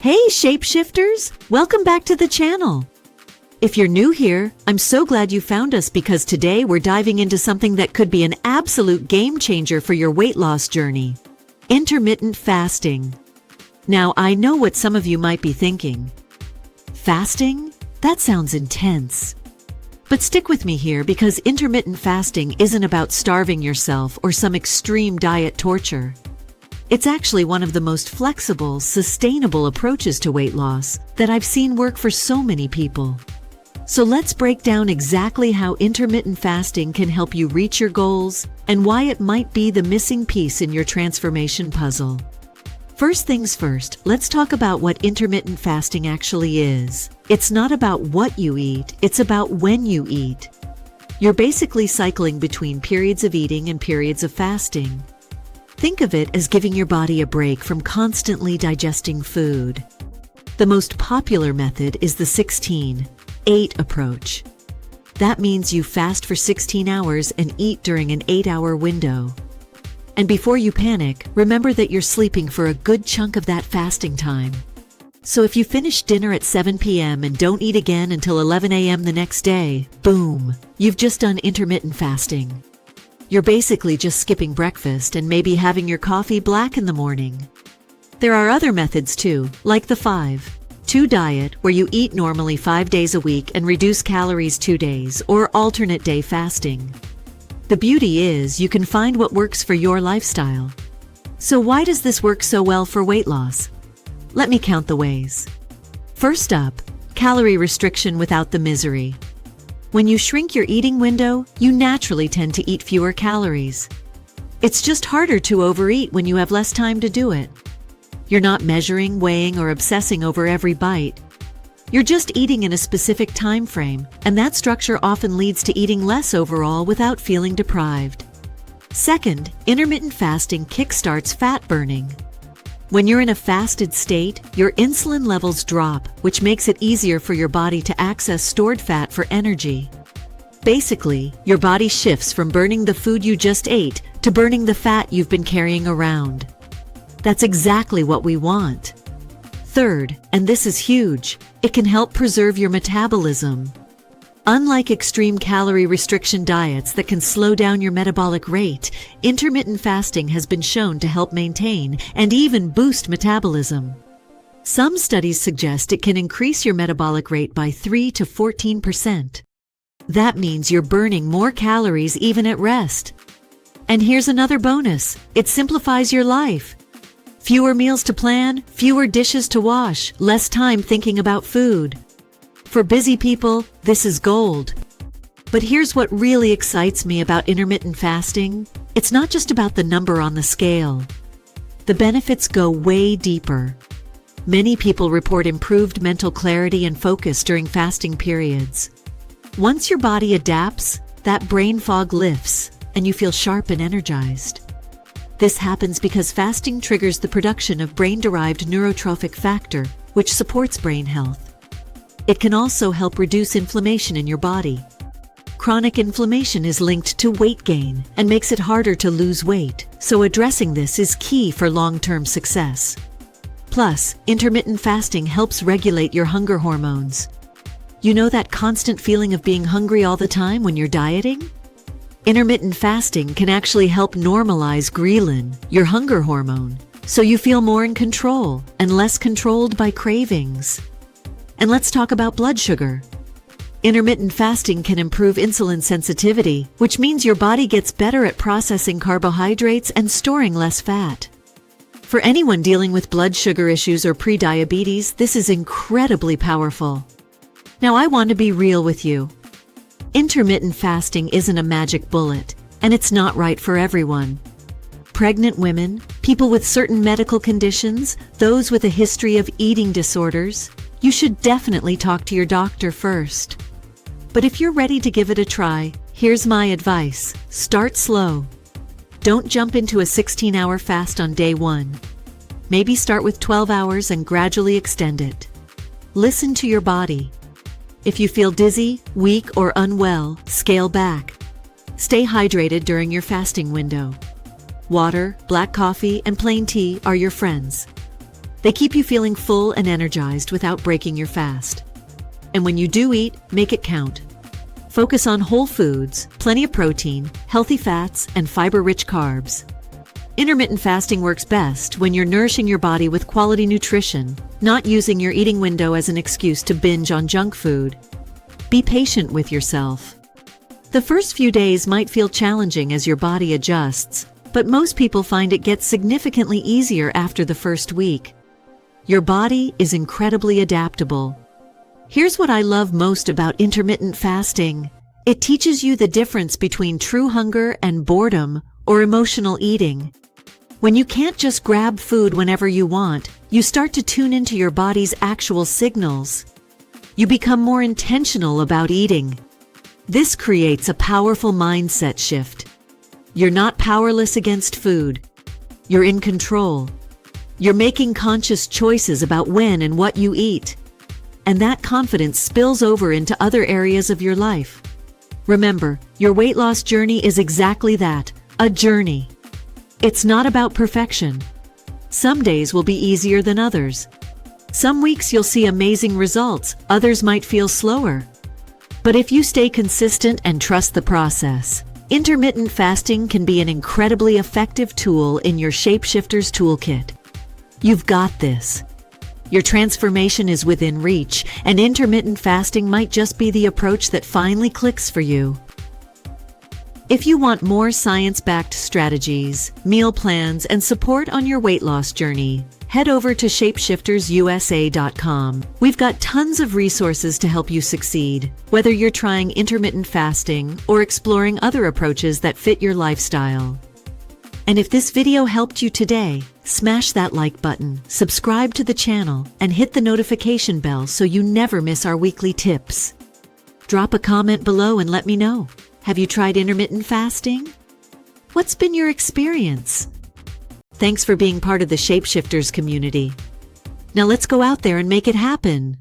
Hey shapeshifters, welcome back to the channel. If you're new here, I'm so glad you found us because today we're diving into something that could be an absolute game changer for your weight loss journey. Intermittent fasting. Now, I know what some of you might be thinking. Fasting? That sounds intense. But stick with me here because intermittent fasting isn't about starving yourself or some extreme diet torture. It's actually one of the most flexible, sustainable approaches to weight loss that I've seen work for so many people. So let's break down exactly how intermittent fasting can help you reach your goals and why it might be the missing piece in your transformation puzzle. First things first, let's talk about what intermittent fasting actually is. It's not about what you eat, it's about when you eat. You're basically cycling between periods of eating and periods of fasting. Think of it as giving your body a break from constantly digesting food. The most popular method is the 16-8 approach. That means you fast for 16 hours and eat during an 8-hour window. And before you panic, remember that you're sleeping for a good chunk of that fasting time. So if you finish dinner at 7 p.m. and don't eat again until 11 a.m. the next day, boom, you've just done intermittent fasting. You're basically just skipping breakfast and maybe having your coffee black in the morning. There are other methods too, like the 5-2 diet, where you eat normally 5 days a week and reduce calories 2 days, or alternate day fasting. The beauty is you can find what works for your lifestyle. So why does this work so well for weight loss? Let me count the ways. First up, calorie restriction without the misery. When you shrink your eating window, you naturally tend to eat fewer calories. It's just harder to overeat when you have less time to do it. You're not measuring, weighing, or obsessing over every bite. You're just eating in a specific time frame, and that structure often leads to eating less overall without feeling deprived. Second, intermittent fasting kickstarts fat burning. When you're in a fasted state, your insulin levels drop, which makes it easier for your body to access stored fat for energy. Basically, your body shifts from burning the food you just ate to burning the fat you've been carrying around. That's exactly what we want. Third, and this is huge, it can help preserve your metabolism. Unlike extreme calorie restriction diets that can slow down your metabolic rate, intermittent fasting has been shown to help maintain and even boost metabolism. Some studies suggest it can increase your metabolic rate by 3 to 14%. That means you're burning more calories even at rest. And here's another bonus, it simplifies your life. Fewer meals to plan, fewer dishes to wash, less time thinking about food. For busy people, this is gold. But here's what really excites me about intermittent fasting. It's not just about the number on the scale. The benefits go way deeper. Many people report improved mental clarity and focus during fasting periods. Once your body adapts, that brain fog lifts, and you feel sharp and energized. This happens because fasting triggers the production of brain-derived neurotrophic factor, which supports brain health. It can also help reduce inflammation in your body. Chronic inflammation is linked to weight gain and makes it harder to lose weight, so addressing this is key for long-term success. Plus, intermittent fasting helps regulate your hunger hormones. You know that constant feeling of being hungry all the time when you're dieting? Intermittent fasting can actually help normalize ghrelin, your hunger hormone, so you feel more in control and less controlled by cravings. And let's talk about blood sugar. Intermittent fasting can improve insulin sensitivity, which means your body gets better at processing carbohydrates and storing less fat. For anyone dealing with blood sugar issues or prediabetes, this is incredibly powerful. Now, I want to be real with you. Intermittent fasting isn't a magic bullet, and it's not right for everyone. Pregnant women, people with certain medical conditions, those with a history of eating disorders, you should definitely talk to your doctor first. But if you're ready to give it a try, here's my advice. Start slow. Don't jump into a 16-hour fast on day 1. Maybe start with 12 hours and gradually extend it. Listen to your body. If you feel dizzy, weak, or unwell, scale back. Stay hydrated during your fasting window. Water, black coffee, and plain tea are your friends. They keep you feeling full and energized without breaking your fast. And when you do eat, make it count. Focus on whole foods, plenty of protein, healthy fats, and fiber-rich carbs. Intermittent fasting works best when you're nourishing your body with quality nutrition, not using your eating window as an excuse to binge on junk food. Be patient with yourself. The first few days might feel challenging as your body adjusts, but most people find it gets significantly easier after the first week. Your body is incredibly adaptable. Here's what I love most about intermittent fasting. It teaches you the difference between true hunger and boredom or emotional eating. When you can't just grab food whenever you want, you start to tune into your body's actual signals. You become more intentional about eating. This creates a powerful mindset shift. You're not powerless against food. You're in control. You're making conscious choices about when and what you eat. And that confidence spills over into other areas of your life. Remember, your weight loss journey is exactly that, a journey. It's not about perfection. Some days will be easier than others. Some weeks you'll see amazing results, others might feel slower. But if you stay consistent and trust the process, intermittent fasting can be an incredibly effective tool in your Shapeshifters toolkit. You've got this. Your transformation is within reach, and intermittent fasting might just be the approach that finally clicks for you. If you want more science-backed strategies, meal plans, and support on your weight loss journey, head over to shapeshiftersusa.com. We've got tons of resources to help you succeed, whether you're trying intermittent fasting or exploring other approaches that fit your lifestyle. And if this video helped you today, smash that like button, subscribe to the channel, and hit the notification bell so you never miss our weekly tips. Drop a comment below and let me know. Have you tried intermittent fasting? What's been your experience? Thanks for being part of the Shapeshifters community. Now let's go out there and make it happen.